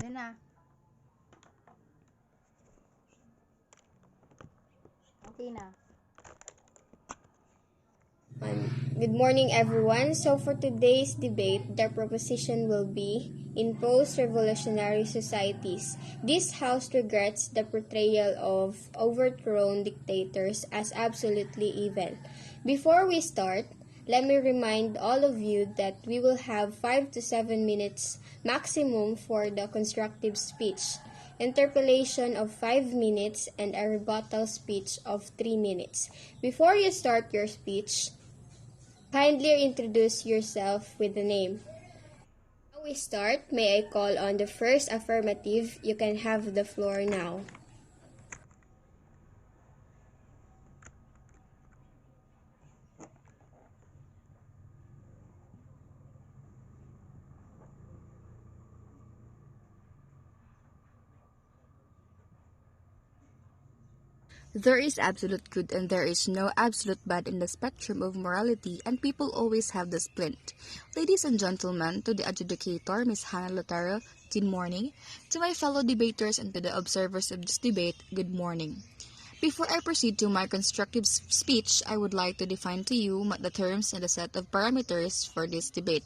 Na. Okay na. Good morning, everyone. So, for today's debate, the proposition will be in post revolutionary societies. This House regrets the portrayal of overthrown dictators as absolutely evil. Before we start, let me remind all of you that we will have 5 to 7 minutes maximum for the constructive speech, interpellation of 5 minutes, and a rebuttal speech of 3 minutes. Before you start your speech, kindly introduce yourself with the name. Before we start, may I call on the first affirmative? You can have the floor now. There is absolute good and there is no absolute bad in the spectrum of morality, and people always have the splint. Ladies and gentlemen, to the adjudicator, Miss Hannah Lotaro, good morning. To my fellow debaters and to the observers of this debate, good morning. Before I proceed to my constructive speech, I would like to define to you the terms and the set of parameters for this debate.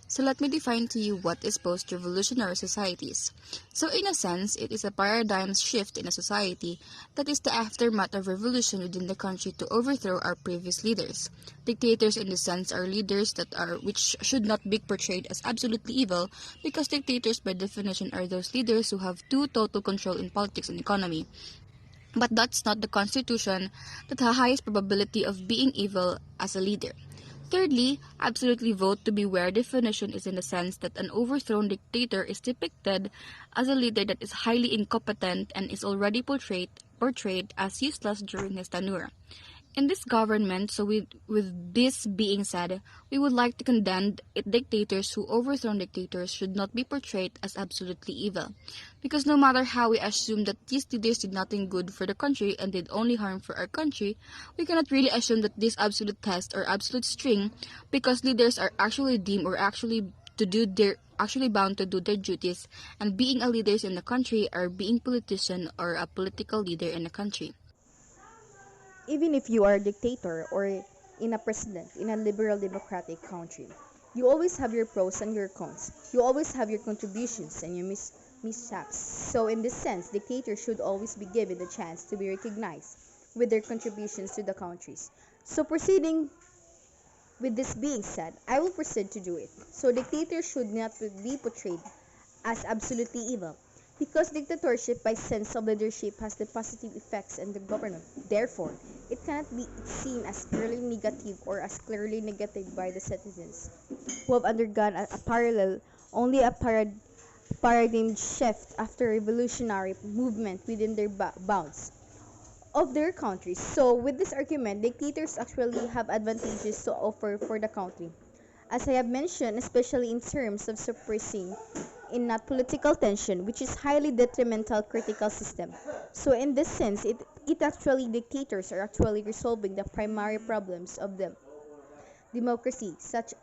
So let me define to you what is post-revolutionary societies. So in a sense, it is a paradigm shift in a society that is the aftermath of revolution within the country to overthrow our previous leaders. Dictators in this sense are leaders that are which should not be portrayed as absolutely evil, because dictators by definition are those leaders who have too total control in politics and economy. But that's not the constitution that the highest probability of being evil as a leader. Thirdly, absolutely vote to be where definition is in the sense that an overthrown dictator is depicted as a leader that is highly incompetent and is already portrayed as useless during his tenure. In this government, with this being said, we would like to condemn dictators who overthrown dictators should not be portrayed as absolutely evil. Because no matter how we assume that these leaders did nothing good for the country and did only harm for our country, we cannot really assume that this absolute test or absolute string, because leaders are actually deemed or actually bound to do their duties, and being a leader in the country or being politician or a political leader in the country. Even if you are a dictator or in a president in a liberal democratic country, you always have your pros and your cons. You always have your contributions and your mishaps. So in this sense, dictators should always be given the chance to be recognized with their contributions to the countries. So proceeding with this being said, I will proceed to do it. So dictators should not be portrayed as absolutely evil, because dictatorship by sense of leadership has the positive effects on the government. Therefore, it cannot be seen as clearly negative or as clearly negative by the citizens who have undergone a parallel, only a paradigm shift after revolutionary movement within their bounds of their countries. So, with this argument, dictators actually have advantages to offer for the country. As I have mentioned, especially in terms of suppressing in not political tension, which is highly detrimental critical system. So in this sense, it actually dictators are actually resolving the primary problems of the democracy, such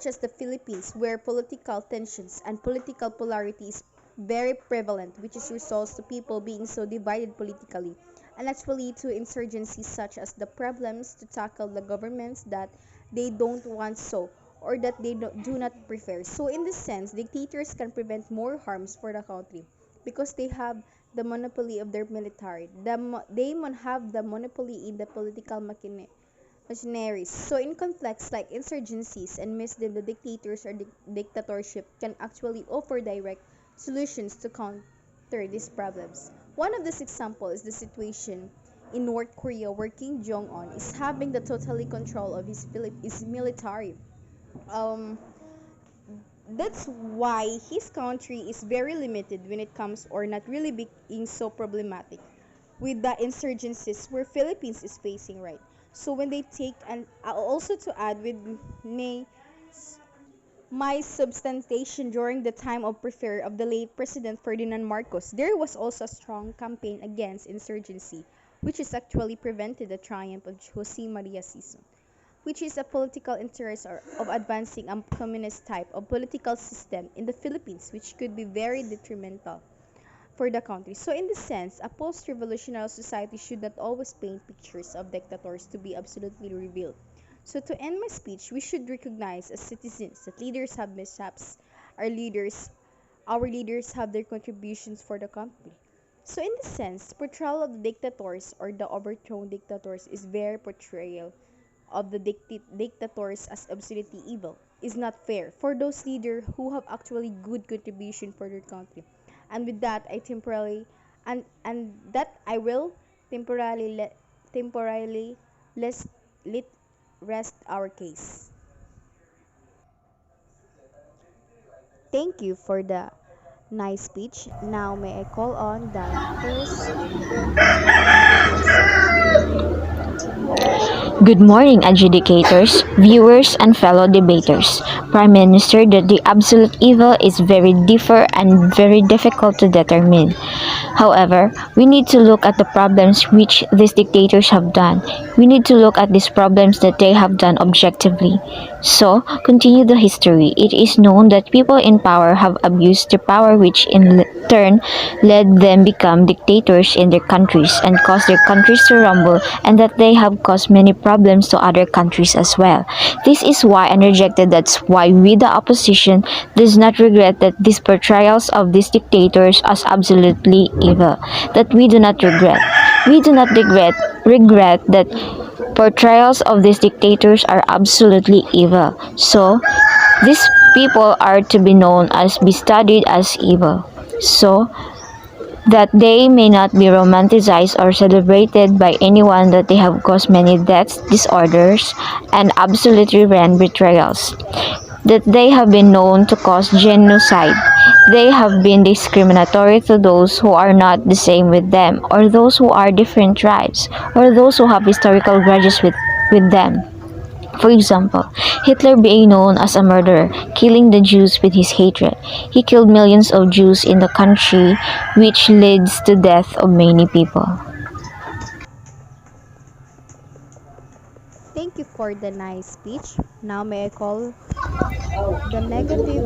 as the Philippines, where political tensions and political polarity is very prevalent, which is results to people being so divided politically, and actually to insurgencies such as the problems to tackle the governments that they don't want so, or that they do not prefer. So in this sense, dictators can prevent more harms for the country because they have the monopoly of their military. They have the monopoly in the political machineries. So in conflicts like insurgencies and misdeed, the dictators or dictatorship can actually offer direct solutions to counter these problems. One of these examples is the situation in North Korea, where Kim Jong-un is having the totally control of his military. Um, that's why his country is very limited when it comes or not really being so problematic with the insurgencies where Philippines is facing, right. So when they take, and also to add with May my substantiation during the time of prefer of the late President Ferdinand Marcos, there was also a strong campaign against insurgency, which has actually prevented the triumph of Jose Maria Sison. which is a political interest of advancing a communist type of political system in the Philippines, which could be very detrimental for the country. So, in this sense, a post revolutionary society should not always paint pictures of dictators to be absolutely revealed. So, to end my speech, we should recognize as citizens that leaders have mishaps, our leaders, our leaders have their contributions for the country. So, in this sense, portrayal of the dictators or the overthrown dictators is very portrayal of the dictators as absolutely evil is not fair for those leaders who have actually good contribution for their country. And with that, I temporarily and that I will temporarily let let rest our case. Thank you for the nice speech. Now may I call on the first Good morning, adjudicators, viewers, and fellow debaters. Prime Minister, that the absolute evil is very differ and very difficult to determine. However, we need to look at the problems which these dictators have done. We need to look at these problems that they have done objectively. So, continue the history. It is known that people in power have abused their power, which in turn led them become dictators in their countries and caused their countries to rumble, and that they have caused many problems to other countries as well. This is why and rejected. That's why we, the opposition, does not regret that these portrayals of these dictators as absolutely evil. That we do not regret. We do not regret that portrayals of these dictators are absolutely evil. So, these people are to be known as be studied as evil. So, that they may not be romanticized or celebrated by anyone, that they have caused many deaths, disorders, and absolutely ran betrayals, that they have been known to cause genocide. They have been discriminatory to those who are not the same with them, or those who are different tribes, or those who have historical grudges with them. For example, Hitler being known as a murderer, killing the Jews with his hatred. He killed millions of Jews in the country, which leads to death of many people. Thank you for the nice speech. Now may I call the negative.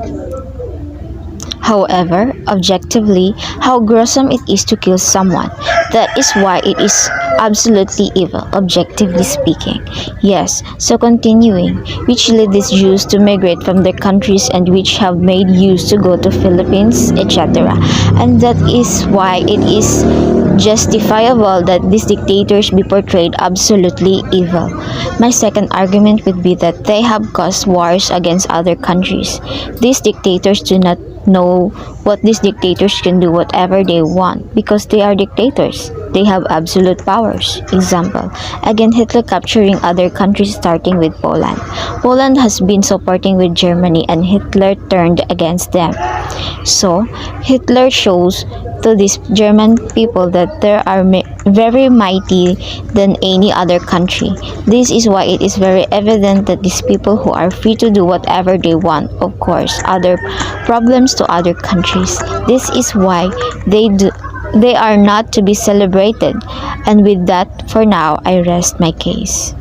However, objectively, how gruesome it is to kill someone. That is why it is absolutely evil, objectively speaking. Yes, so continuing, which led these Jews to migrate from their countries and which have made Jews to go to Philippines, etc. And that is why it is justifiable that these dictators be portrayed absolutely evil. My second argument would be that they have caused wars against other countries. These dictators do not know what these dictators can do whatever they want because they are dictators. They have absolute powers. Example, again Hitler capturing other countries starting with Poland. Poland has been supporting with Germany and Hitler turned against them. So, Hitler shows to these German people that they are very mighty than any other country. This is why it is very evident that these people who are free to do whatever they want, of course, other problems to other countries. This is why they are not to be celebrated. And with that, for now, I rest my case.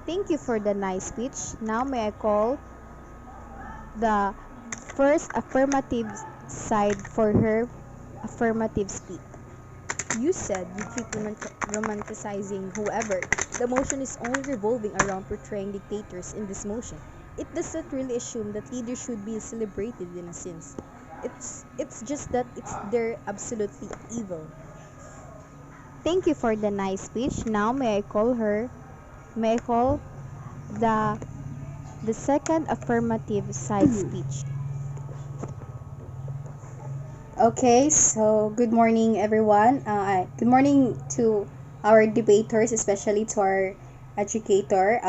Thank you for the nice speech. Now may I call the first affirmative side for her affirmative speech. You said you keep romanticizing whoever. The motion is only revolving around portraying dictators in this motion. It does not really assume that leaders should be celebrated in a sense. It's just that they're absolutely evil. Thank you for the nice speech. Now may I call the second affirmative side speech. Okay, so good morning, everyone. Good morning to our debaters, especially to our educator.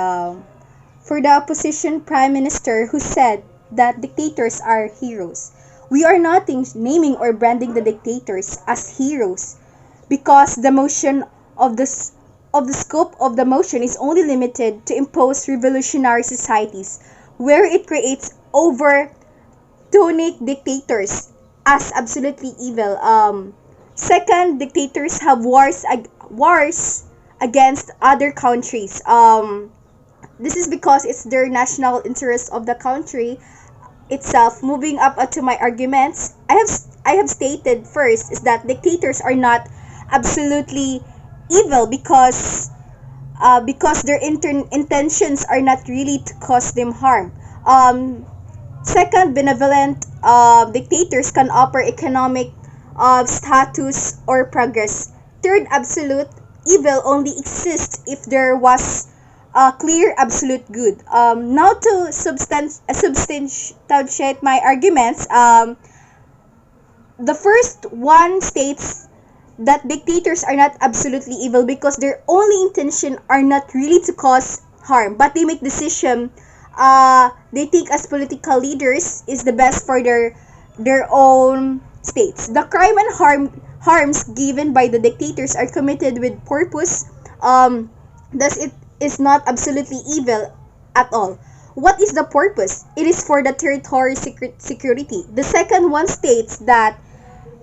For the opposition prime minister who said that dictators are heroes, we are not naming or branding the dictators as heroes because the motion of the scope of the motion is only limited to impose revolutionary societies where it creates over tonic dictators as absolutely evil. Second, dictators have wars against other countries. This is because it's their national interest of the country itself. Moving up to my arguments, I have stated first is that dictators are not absolutely evil because their intentions are not really to cause them harm. Second, benevolent dictators can offer economic status or progress. Third, absolute evil only exists if there was a clear absolute good. Now to substantiate my arguments, the first one states that dictators are not absolutely evil because their only intention are not really to cause harm, but they make decision they think as political leaders is the best for their own states. The crime and harms given by the dictators are committed with purpose. Thus, it is not absolutely evil at all. What is the purpose? It is for the territory security. The second one states that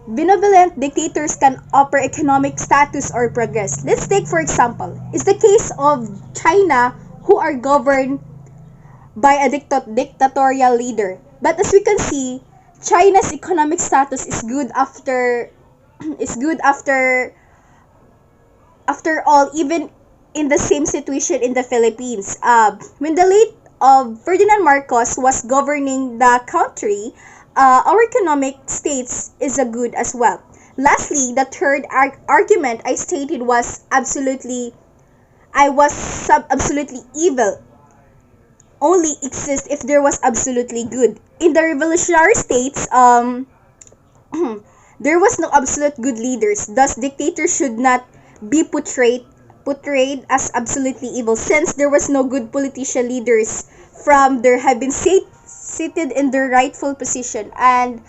benevolent dictators can offer economic status or progress. Let's take for example, is the case of China who are governed by a dictatorial leader. But as we can see, China's economic status is good after is good after all, even in the same situation in the Philippines. When the late Ferdinand Marcos was governing the country, our economic states is a good as well. Lastly, the third argument I stated was absolutely evil only exist if there was absolutely good. In the revolutionary states, there was no absolute good leaders. Thus, dictators should not be portrayed as absolutely evil, since there was no good politician leaders from there have been seated in their rightful position. And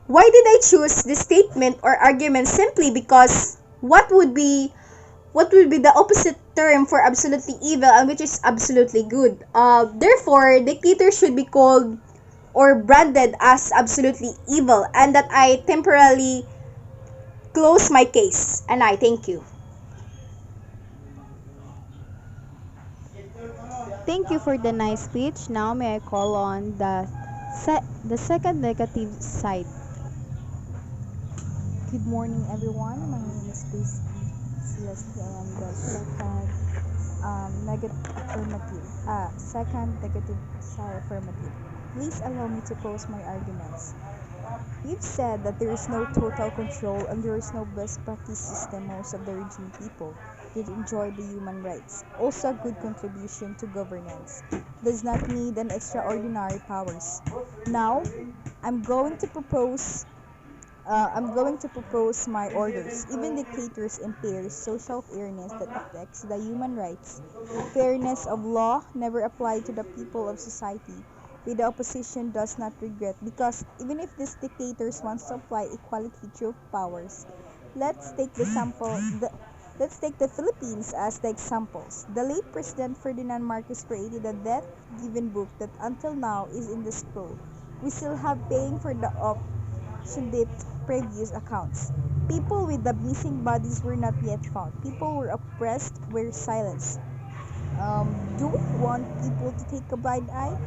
why did I choose this statement or argument? Simply because what would be the opposite term for absolutely evil and which is absolutely good. Therefore, dictators should be called or branded as absolutely evil, and that I temporarily close my case. And I thank you. Thank you for the nice speech. Now may I call on the second negative side. Good morning, everyone. My name is Celeste. I am the second negative side affirmative. Please allow me to close my arguments. You've said that there is no total control and there is no best practice system. Most of the regime people did enjoy the human rights. Also, a good contribution to governance does not need an extraordinary powers. Now, I'm going to propose. My orders. Even dictators impair social fairness that affects the human rights. Fairness of law never applied to the people of society. With the opposition does not regret, because even if these dictators want to apply equality through powers, let's take the sample. Let's take the Philippines as the examples. The late President Ferdinand Marcos created a death-given book that until now is in the scroll. We still have paying for the obsolete previous accounts. People with the missing bodies were not yet found. People were oppressed, were silenced. Do we want people to take a blind eye?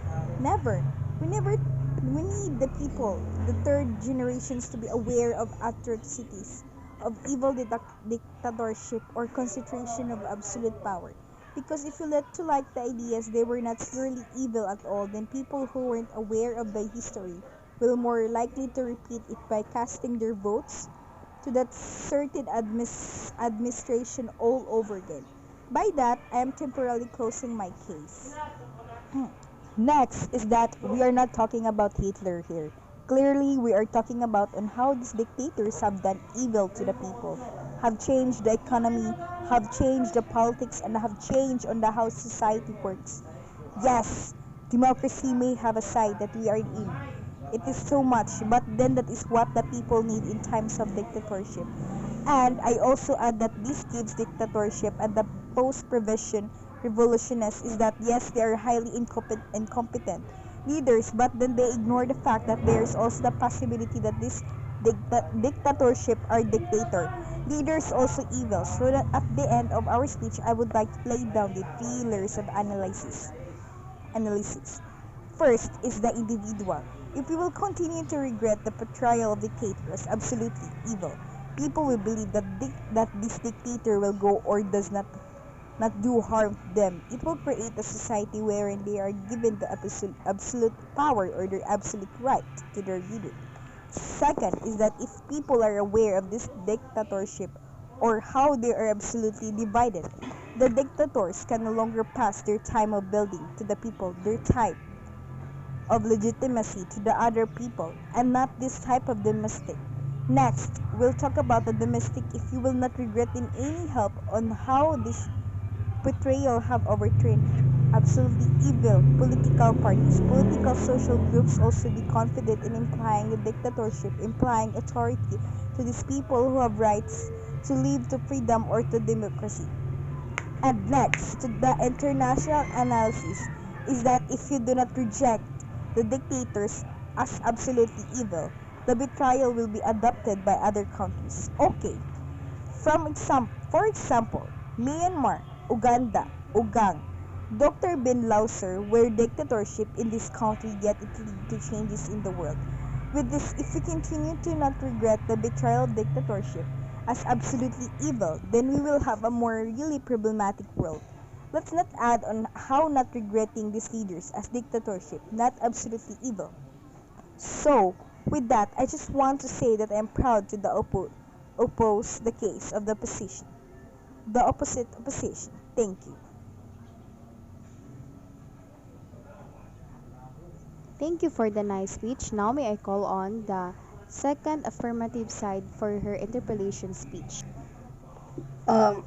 Never. We need the people, the third generations, to be aware of atrocities, of evil dictatorship or concentration of absolute power. Because if you let to like the ideas they were not really evil at all, then people who weren't aware of the history will more likely to repeat it by casting their votes to that certain administration all over again. By that, I am temporarily closing my case. Next is that we are not talking about Hitler here. Clearly, we are talking about on how these dictators have done evil to the people, have changed the economy, have changed the politics, and have changed on the how society works. Yes, democracy may have a side that we are in. It is so much, but then that is what the people need in times of dictatorship. And I also add that this gives dictatorship and the post-provision revolutionists is that yes, they are highly incompetent leaders, but then they ignore the fact that there is also the possibility that these dictatorship or dictator. Leaders also evil. So that at the end of our speech, I would like to lay down the three layers of analysis. First is the individual. If we will continue to regret the portrayal of dictators absolutely evil, people will believe that this dictator will go or does not do harm to them. It will create a society wherein they are given the absolute power or their absolute right to their leader. Second is that if people are aware of this dictatorship or how they are absolutely divided, the dictators can no longer pass their time of building to the people their type of legitimacy to the other people and not this type of domestic. Next, we'll talk about the domestic if you will not regret in any help on how this betrayal have overturned absolutely evil political parties. Political social groups also be confident in implying the dictatorship, implying authority to these people who have rights to live to freedom or to democracy. And next, to the international analysis is that if you do not reject the dictators as absolutely evil, the betrayal will be adopted by other countries. Okay, for example, Myanmar, Uganda, Ugang, Dr. Ben Lauser were dictatorship in this country yet it led to changes in the world. With this, if we continue to not regret the betrayal of dictatorship as absolutely evil, then we will have a more really problematic world. Let's not add on how not regretting these leaders as dictatorship, not absolutely evil. So, with that, I just want to say that I am proud to oppose the case of the opposition. The opposite opposition. Thank you. Thank you for the nice speech. Now may I call on the second affirmative side for her interpellation speech. Um,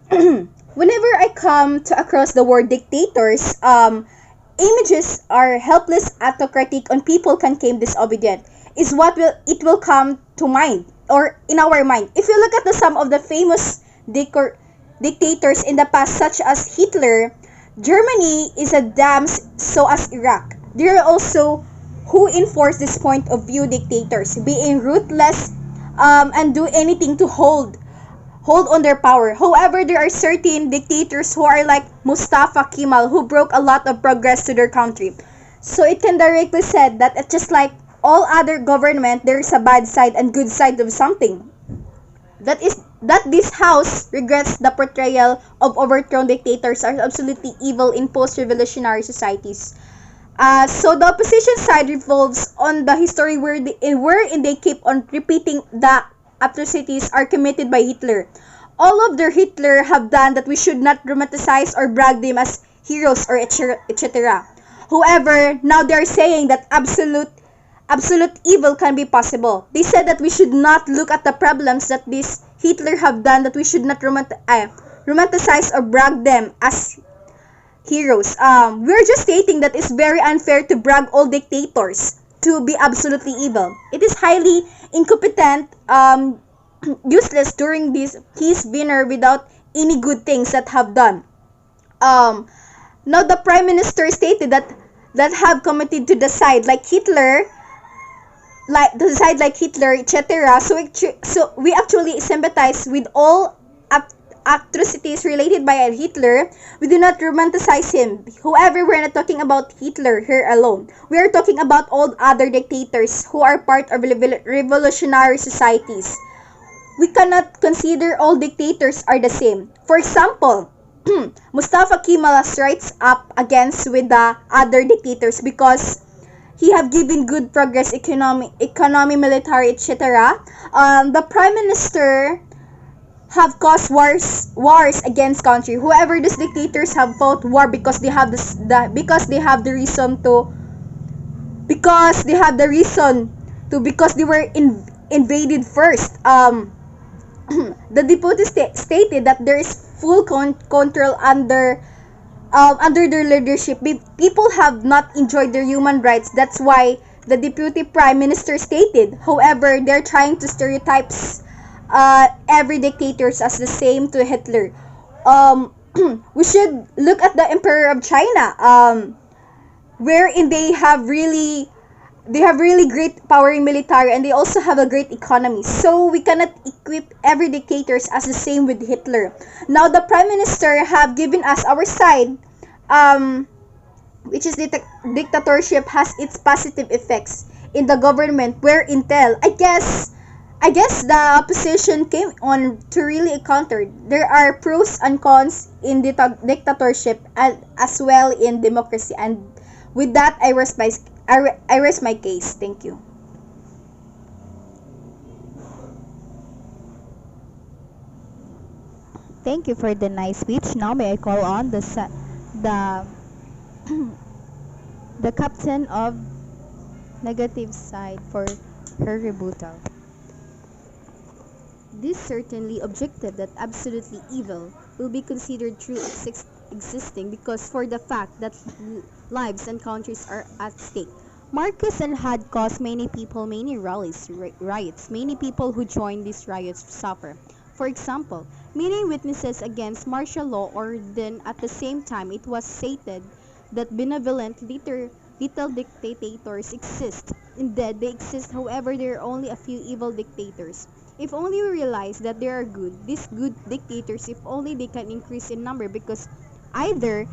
Whenever I come to across the word dictators, images are helpless, autocratic, and people can become disobedient. Is what will come to mind or in our mind. If you look at some of the famous dictators in the past, such as Hitler, Germany is a damn so as Iraq. There are also who enforce this point of view dictators, being ruthless and do anything to hold on their power. However, there are certain dictators who are like Mustafa Kemal who broke a lot of progress to their country. So it can directly said that it's just like all other government, there is a bad side and good side of something. That is that this house regrets the portrayal of overthrown dictators are absolutely evil in post-revolutionary societies. So the opposition side revolves on the history wherein they keep on repeating the atrocities are committed by Hitler. All of their Hitler have done that we should not romanticize or brag them as heroes or etc. However, now they are saying that absolute evil can be possible. They said that we should not look at the problems that this Hitler have done, that we should not romanticize or brag them as heroes. We're just stating that it's very unfair to brag all dictators to be absolutely evil. It is highly incompetent, useless during his dinner without any good things that have done. Now the prime minister stated that have committed to the side like Hitler, etc. So we actually sympathize with all atrocities related by Hitler. We do not romanticize him. However, we're not talking about Hitler here alone. We are talking about all other dictators who are part of revolutionary societies. We cannot consider all dictators are the same. For example, Mustafa Kemal rights up against with the other dictators because he have given good progress economy, military, etc. The prime minister have caused wars against country. Whoever these dictators have fought war because they have because they have the reason because they were invaded first. The deputy stated that there is full control under their leadership. People have not enjoyed their human rights. That's why the deputy prime minister stated. However, they're trying to stereotypes every dictators as the same to Hitler. We should look at the Emperor of China, wherein they have really They have really great power in military, and they also have a great economy. So we cannot equip every dictators as the same with Hitler. Now the Prime Minister have given us our side, which is dictatorship has its positive effects in the government, where Intel, I guess the opposition came on to really counter. There are pros and cons in dictatorship and as well in democracy. And with that, I rest my case. Thank you. Thank you for the nice speech. Now may I call on the the captain of negative side for her rebuttal. This certainly objective that absolutely evil will be considered true existing because for the fact that lives and countries are at stake. Marcos and had caused many people many rallies, riots. Many people who joined these riots suffer. For example, many witnesses against martial law, or then at the same time it was stated that benevolent little dictators exist. Indeed, they exist, however, there are only a few evil dictators. If only we realize that there are these good dictators, if only they can increase in number because either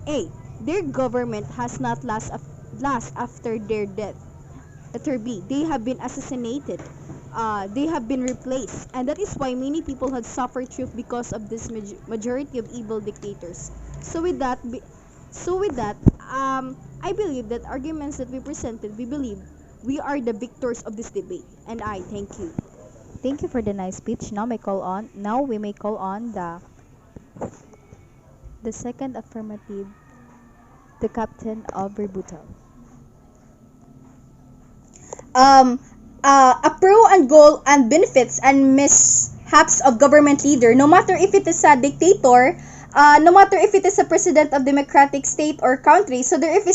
A, their government has not last after their death. Letter B, they have been assassinated. They have been replaced, and that is why many people have suffered truth because of this majority of evil dictators. So with that, I believe that arguments that we presented, we believe we are the victors of this debate, and I thank you. Thank you for the nice speech. Now we may call on the second affirmative, the captain of rebuttal. A pro and goal and benefits and mishaps of government leader, no matter if it is a dictator, no matter if it is a president of democratic state or country. So there if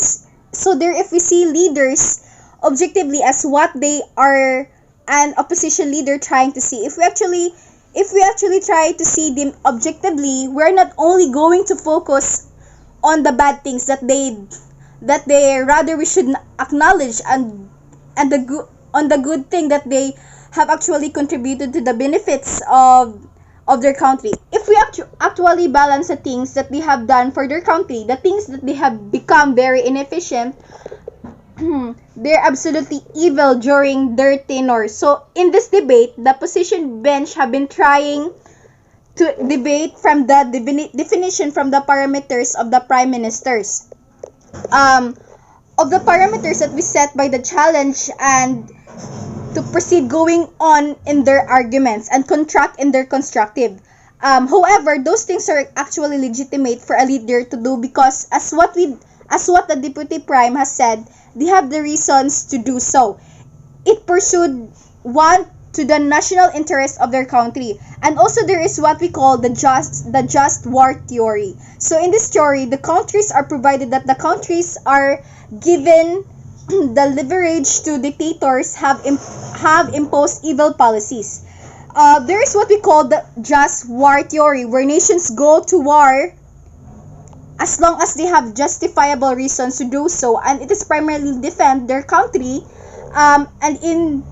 we see leaders objectively as what they are, an opposition leader trying to see. If we actually try to see them objectively, we're not only going to focus on the bad things that they rather we should acknowledge and the good thing that they have actually contributed to the benefits of their country. If we actually balance the things that they have done for their country, the things that they have become very inefficient, they're absolutely evil during their tenure. So in this debate, the opposition bench have been trying to debate from the definition from the parameters of the prime ministers. Of the parameters that we set by the challenge, and to proceed going on in their arguments and contract in their constructive. However, those things are actually legitimate for a leader to do because as what the deputy prime has said, they have the reasons to do so. It pursued one to the national interest of their country, and also there is what we call the just war theory. So in this theory, the countries are provided that the countries are given the leverage to dictators have imposed evil policies. There is what we call the just war theory, where nations go to war as long as they have justifiable reasons to do so, and it is primarily defend their country. And in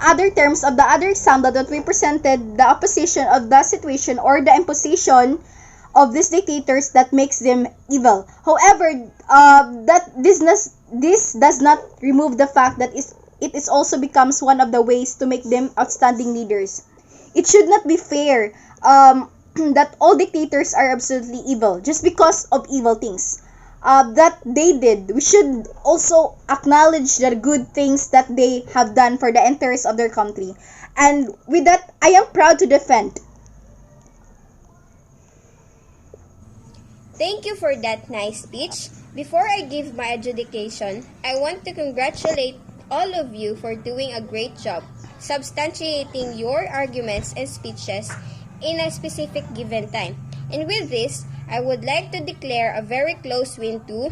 other terms of the other example that we presented, the opposition of the situation or the imposition of these dictators that makes them evil. However, this does not remove the fact that it is also becomes one of the ways to make them outstanding leaders. It should not be fair that all dictators are absolutely evil just because of evil things that they did. We should also acknowledge the good things that they have done for the interests of their country. And with that, I am proud to defend. Thank you for that nice speech. Before I give my adjudication, I want to congratulate all of you for doing a great job substantiating your arguments and speeches in a specific given time. And with this, I would like to declare a very close win to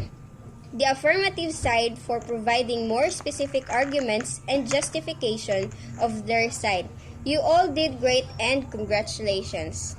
the affirmative side for providing more specific arguments and justification of their side. You all did great and congratulations.